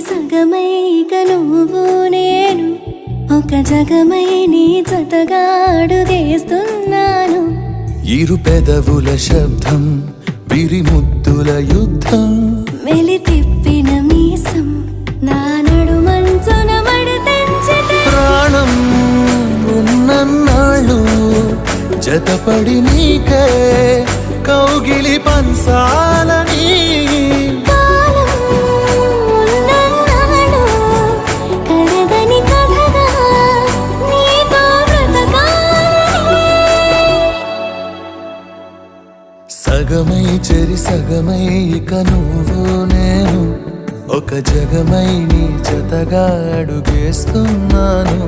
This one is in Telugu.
సగమై ఇక నువ్వు నేను ఒక జగమై నీ జతగా అడుగేస్తున్నాను. ఇరు పెదవుల శబ్దం విరి ముద్దుల యుద్ధం మెలి తిప్పిన మీసం నా నడుమంచున మడతెంచితే ప్రాణం ఉన్నన్నాళ్ళు జతపడి నీకే కౌగిలి పంచాలని కాలం ఉన్నన్నాడు కరగని కథగా నీతో బ్రతకాలని. సగమై చెరి సగమై ఇక నువ్వు నేను ఒక జగమై నీ జతగా అడుగేస్తున్నాను.